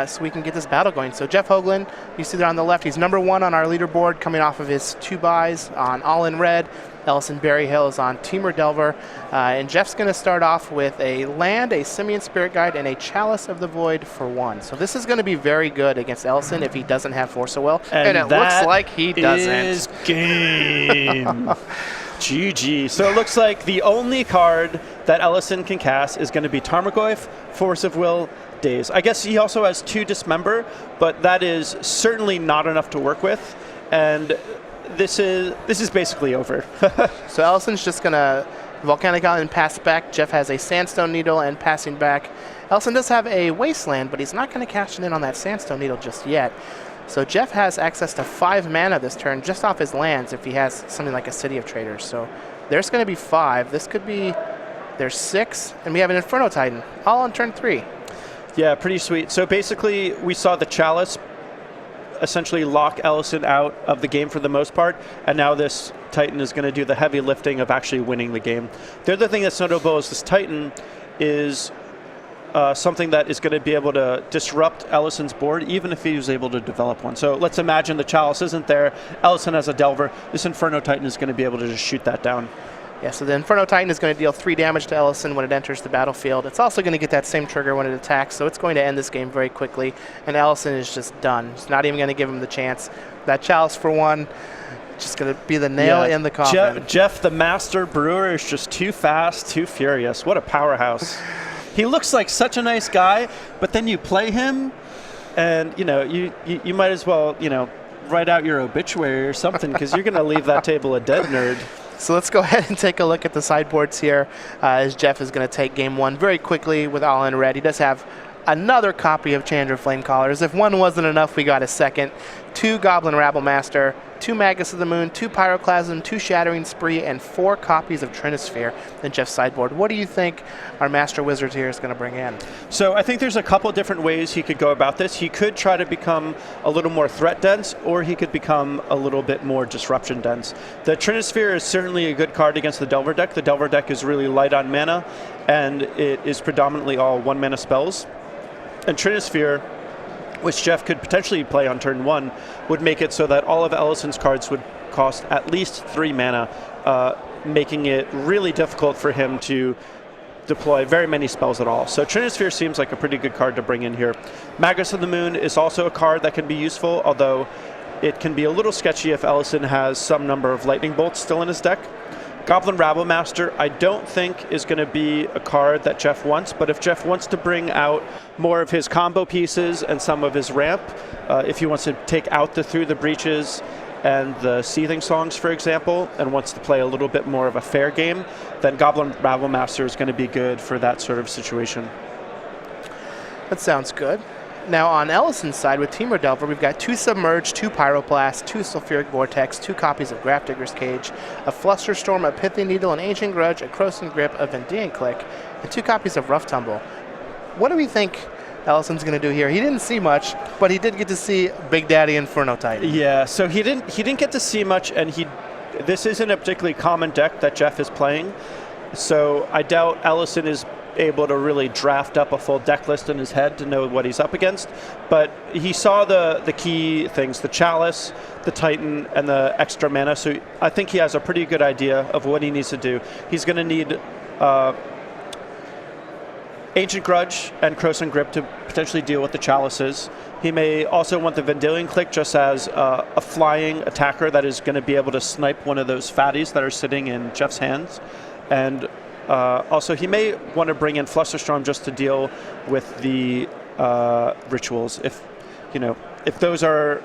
so we can get this battle going. So Jeff Hoogland, you see there on the left, he's number 1 on our leaderboard coming off of his 2 buys on All in Red. Ellison Berryhill is on Teamer Delver. And Jeff's going to start off with a land, a Simian Spirit Guide, and a Chalice of the Void for 1. So this is going to be very good against Ellison if he doesn't have Force of Will. And it looks like he doesn't. Is game. GG. So it looks like the only card that Ellison can cast is going to be Tarmogoyf, Force of Will, Daze. I guess he also has 2 Dismember, but that is certainly not enough to work with. And this is basically over. So Ellison's just going to Volcanic Island pass back. Jeff has a Sandstone Needle and passing back. Ellison does have a Wasteland, but he's not going to cash it in on that Sandstone Needle just yet. So Jeff has access to 5 mana this turn just off his lands if he has something like a City of Traders. So there's going to be 5. This could be, there's 6, and we have an Inferno Titan, all on turn 3. Yeah, pretty sweet. So basically, we saw the Chalice essentially lock Ellison out of the game for the most part, and now this Titan is going to do the heavy lifting of actually winning the game. The other thing that's notable is this Titan is something that is going to be able to disrupt Ellison's board, even if he was able to develop one. So let's imagine the Chalice isn't there, Ellison has a Delver, this Inferno Titan is going to be able to just shoot that down. Yeah, so the Inferno Titan is going to deal 3 damage to Ellison when it enters the battlefield. It's also going to get that same trigger when it attacks, so it's going to end this game very quickly, and Ellison is just done. It's not even going to give him the chance. That Chalice for 1, just going to be the nail in the coffin. Jeff, the Master Brewer, is just too fast, too furious. What a powerhouse. He looks like such a nice guy, but then you play him, and you might as well write out your obituary or something, because you're going to leave that table a dead nerd. So let's go ahead and take a look at the sideboards here, as Jeff is going to take game 1 very quickly with All in Red. He does have another copy of Chandra Flamecallers. If 1 wasn't enough, we got a second. 2 Goblin Rabblemaster, 2 Magus of the Moon, 2 Pyroclasm, 2 Shattering Spree, and 4 copies of Trinisphere in Jeff's sideboard. What do you think our Master Wizard here is going to bring in? So I think there's a couple different ways he could go about this. He could try to become a little more threat dense, or he could become a little bit more disruption dense. The Trinisphere is certainly a good card against the Delver deck. The Delver deck is really light on mana, and it is predominantly all 1 mana spells. And Trinisphere, which Jeff could potentially play on turn 1, would make it so that all of Ellison's cards would cost at least 3 mana, making it really difficult for him to deploy very many spells at all. So Trinisphere seems like a pretty good card to bring in here. Magus of the Moon is also a card that can be useful, although it can be a little sketchy if Ellison has some number of Lightning Bolts still in his deck. Goblin Rabblemaster, I don't think is going to be a card that Jeff wants, but if Jeff wants to bring out more of his combo pieces and some of his ramp, if he wants to take out the Through the Breaches and the Seething Songs, for example, and wants to play a little bit more of a fair game, then Goblin Rabblemaster is going to be good for that sort of situation. That sounds good. Now on Ellison's side with Teamer Delver, we've got 2 Submerge, 2 Pyroblast, 2 Sulfuric Vortex, 2 copies of Grafdigger's Cage, a Flusterstorm, a Pithy Needle, an Ancient Grudge, a Croson Grip, a Vendean Click, and 2 copies of Rough Tumble. What do we think Ellison's going to do here? He didn't see much, but he did get to see Big Daddy Inferno Titan. Yeah, so he didn't get to see much, and this isn't a particularly common deck that Jeff is playing, so I doubt Ellison is able to really draft up a full deck list in his head to know what he's up against. But he saw the key things, the Chalice, the Titan, and the extra mana, so I think he has a pretty good idea of what he needs to do. He's going to need Ancient Grudge and Croson Grip to potentially deal with the Chalices. He may also want the Vendilion Click just as a flying attacker that is going to be able to snipe one of those fatties that are sitting in Jeff's hands. And also, he may want to bring in Flusterstorm just to deal with the rituals. If those are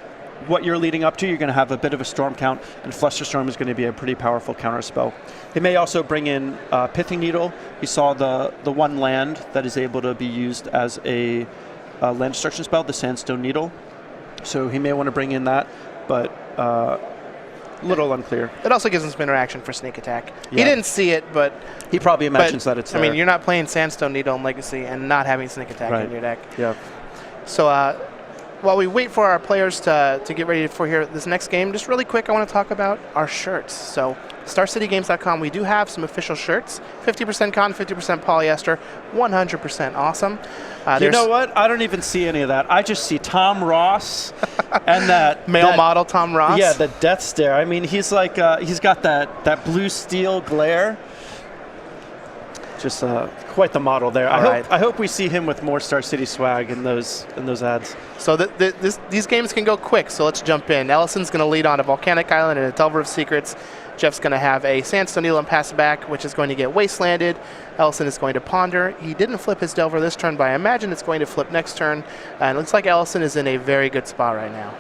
what you're leading up to, you're going to have a bit of a storm count, and Flusterstorm is going to be a pretty powerful counter spell. He may also bring in Pithy Needle. He saw the 1 land that is able to be used as a land destruction spell, the Sandstone Needle. So he may want to bring in that, but little unclear. It also gives him some interaction for Sneak Attack. Yeah. He didn't see it, but he probably imagines that it's there. I mean, you're not playing Sandstone Needle in Legacy and not having Sneak Attack in your deck. Yeah. So while we wait for our players to get ready for this next game, just really quick, I want to talk about our shirts. So StarCityGames.com, we do have some official shirts. 50% cotton, 50% polyester, 100% awesome. You know what? I don't even see any of that. I just see Tom Ross and that male model Tom Ross. Yeah, the death stare. I mean, he's like he's got that blue steel glare. Just quite the model there. I hope we see him with more Star City swag in those ads. So these games can go quick. So let's jump in. Ellison's going to lead on a Volcanic Island and a Delver of Secrets. Jeff's going to have a Sandstone Needle and pass back, which is going to get Wastelanded. Ellison is going to Ponder. He didn't flip his Delver this turn, but I imagine it's going to flip next turn. And it looks like Ellison is in a very good spot right now.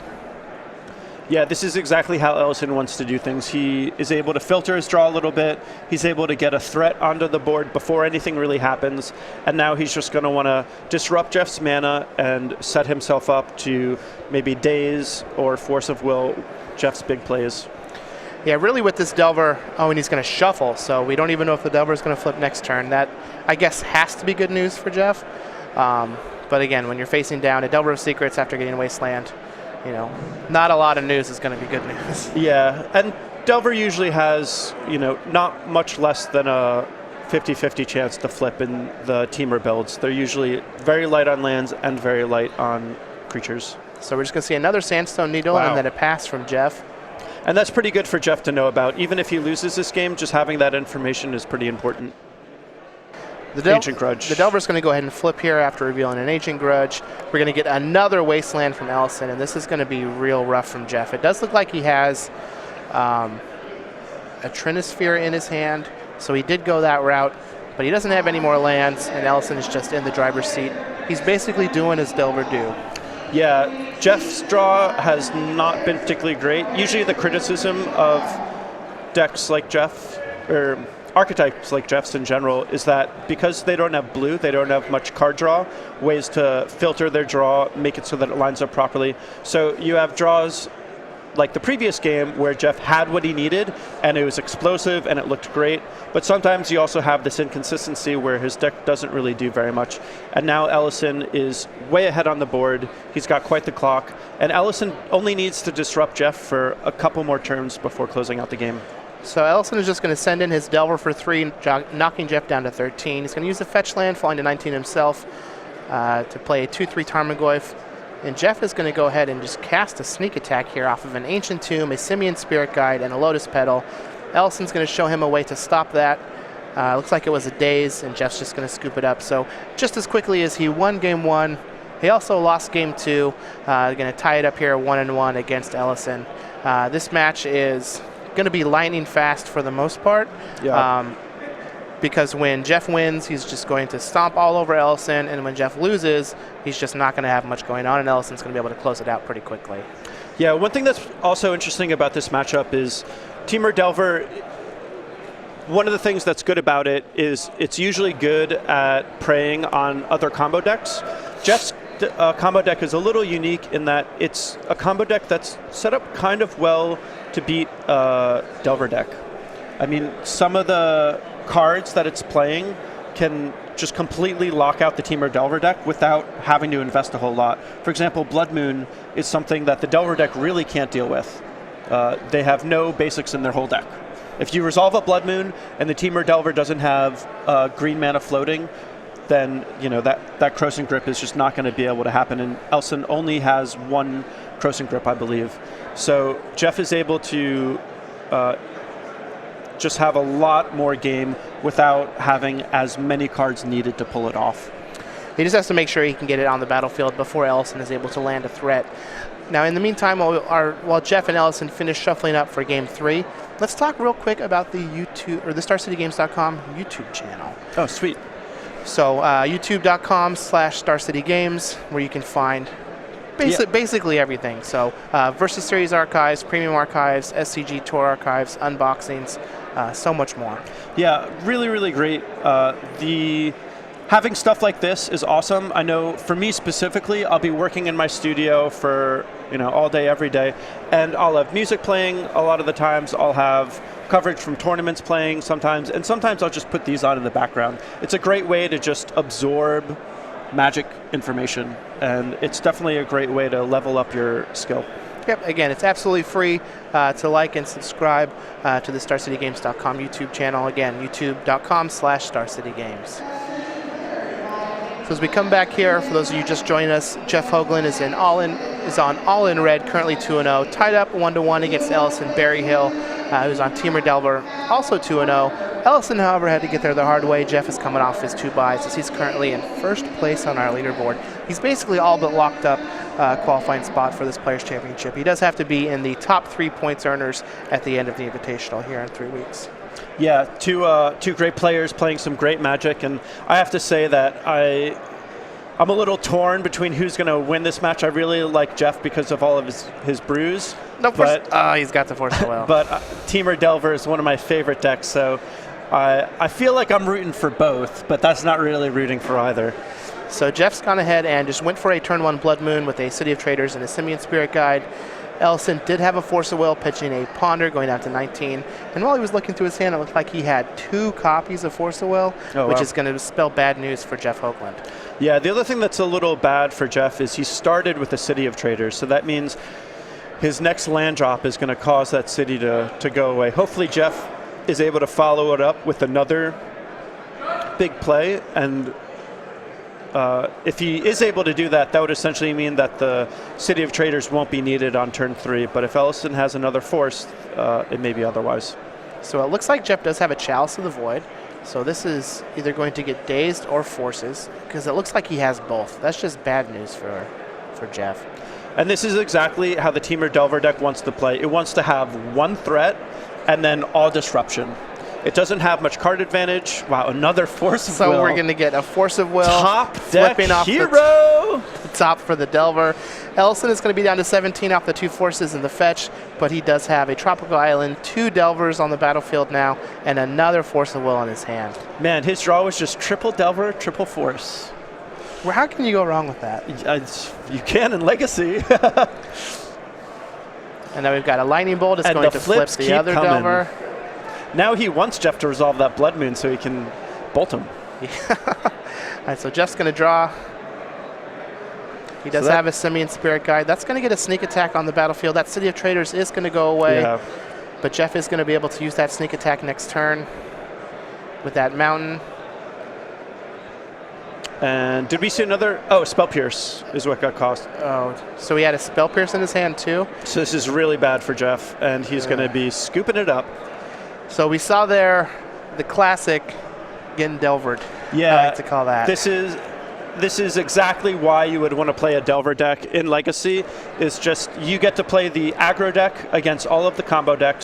Yeah, this is exactly how Ellison wants to do things. He is able to filter his draw a little bit. He's able to get a threat onto the board before anything really happens. And now he's just going to want to disrupt Jeff's mana and set himself up to maybe Daze or Force of Will Jeff's big plays. Yeah, really with this Delver, and he's going to shuffle, so we don't even know if the Delver is going to flip next turn. That, I guess, has to be good news for Jeff. But again, when you're facing down a Delver of Secrets after getting Wasteland, not a lot of news is going to be good news. Yeah, and Delver usually has, not much less than a 50-50 chance to flip in the Teamer builds. They're usually very light on lands and very light on creatures. So we're just going to see another Sandstone Needle and then a pass from Jeff. And that's pretty good for Jeff to know about. Even if he loses this game, just having that information is pretty important. Ancient Grudge. The Delver's going to go ahead and flip here after revealing an Ancient Grudge. We're going to get another Wasteland from Ellison, and this is going to be real rough from Jeff. It does look like he has a Trinisphere in his hand, so he did go that route, but he doesn't have any more lands, and Ellison is just in the driver's seat. He's basically doing his Delver do. Yeah, Jeff's draw has not been particularly great. Usually the criticism of decks like Jeff, or archetypes like Jeff's in general, is that because they don't have blue, they don't have much card draw, ways to filter their draw, make it so that it lines up properly. So you have draws like the previous game where Jeff had what he needed and it was explosive and it looked great, but sometimes you also have this inconsistency where his deck doesn't really do very much. And now Ellison is way ahead on the board. He's got quite the clock, and Ellison only needs to disrupt Jeff for a couple more turns before closing out the game. So Ellison is just going to send in his Delver for 3, knocking Jeff down to 13. He's going to use the fetch land, falling to 19 himself, to play a 2/3 Tarmogoyf. And Jeff is going to go ahead and just cast a sneak attack here off of an Ancient Tomb, a Simian Spirit Guide, and a Lotus Petal. Ellison's going to show him a way to stop that. Looks like it was a Daze, and Jeff's just going to scoop it up. So just as quickly as he won Game 1, he also lost Game 2. Going to tie it up here 1-1 against Ellison. This match is going to be lightning fast for the most part. Yeah. Because when Jeff wins, he's just going to stomp all over Ellison, and when Jeff loses, he's just not going to have much going on, and Ellison's going to be able to close it out pretty quickly. Yeah, one thing that's also interesting about this matchup is Teamer Delver, one of the things that's good about it is it's usually good at preying on other combo decks. Jeff's combo deck is a little unique in that it's a combo deck that's set up kind of well to beat Delver deck. I mean, some of the cards that it's playing can just completely lock out the Teamer Delver deck without having to invest a whole lot. For example, Blood Moon is something that the Delver deck really can't deal with. They have no basics in their whole deck. If you resolve a Blood Moon and the Teamer Delver doesn't have green mana floating, then that Crossing Grip is just not going to be able to happen. And Ellison only has one Crossing Grip, I believe. So Jeff is able to just have a lot more game without having as many cards needed to pull it off. He just has to make sure he can get it on the battlefield before Ellison is able to land a threat. Now, in the meantime, while Jeff and Ellison finish shuffling up for Game 3, let's talk real quick about the YouTube or the StarCityGames.com YouTube channel. Oh, sweet. So youtube.com/StarCityGames, where you can find basically everything. So Versus Series archives, Premium archives, SCG Tour archives, unboxings, so much more. Yeah, really, really great. Having stuff like this is awesome. I know for me specifically, I'll be working in my studio for all day, every day, and I'll have music playing a lot of the times. I'll have coverage from tournaments playing sometimes, and sometimes I'll just put these on in the background. It's a great way to just absorb Magic information, and it's definitely a great way to level up your skill. Yep, again, it's absolutely free to like and subscribe to the StarCityGames.com YouTube channel. Again, youtube.com/StarCityGames. So as we come back here, for those of you just joining us, Jeff Hoogland is on All In Red, currently 2-0, tied up 1-1 against Ellison Berryhill, who's on Teamer Delver, also 2-0. Ellison, however, had to get there the hard way. Jeff is coming off his 2 buys as he's currently in first place on our leaderboard. He's basically all but locked up qualifying spot for this Players' Championship. He does have to be in the top 3 points earners at the end of the Invitational here in 3 weeks. Yeah, two great players playing some great Magic, and I have to say that I'm a little torn between who's going to win this match. I really like Jeff because of all of his brews. No, he's got the Force of Will. But Teamer Delver is one of my favorite decks, so I feel like I'm rooting for both, but that's not really rooting for either. So Jeff's gone ahead and just went for a turn 1 Blood Moon with a City of Traders and a Simian Spirit Guide. Ellison did have a Force of Will, pitching a Ponder, going down to 19. And while he was looking through his hand, it looked like he had 2 copies of Force of Will, which is going to spell bad news for Jeff Hoogland. Yeah, the other thing that's a little bad for Jeff is he started with the City of Traders, so that means his next land drop is going to cause that city to go away. Hopefully Jeff is able to follow it up with another big play, and if he is able to do that, that would essentially mean that the City of Traders won't be needed on turn 3. But if Ellison has another Force, it may be otherwise. So it looks like Jeff does have a Chalice of the Void. So this is either going to get Dazed or Forces, because it looks like he has both. That's just bad news for Jeff. And this is exactly how the Teamer Delver deck wants to play. It wants to have 1 threat and then all disruption. It doesn't have much card advantage. Wow, another Force of Will. So we're going to get a Force of Will. Top deck flipping off hero! the top for the Delver. Ellison is going to be down to 17 off the 2 Forces in the fetch, but he does have a Tropical Island, 2 Delvers on the battlefield now, and another Force of Will in his hand. Man, his draw was just triple Delver, triple Force. Well, how can you go wrong with that? You can in Legacy. And now we've got a Lightning Bolt. It's going to flip the other Delver. Now he wants Jeff to resolve that Blood Moon so he can bolt him. All right, so Jeff's going to draw. He does have a Simian Spirit Guide. That's going to get a sneak attack on the battlefield. That City of Traders is going to go away. Yeah. But Jeff is going to be able to use that sneak attack next turn with that Mountain. And did we see another? Oh, Spell Pierce is what got cost. Oh, so he had a Spell Pierce in his hand too? So this is really bad for Jeff, and he's going to be scooping it up. So we saw there the classic getting Delvered. Yeah, I like to call that. This is exactly why you would want to play a Delver deck in Legacy. Is just you get to play the aggro deck against all of the combo decks.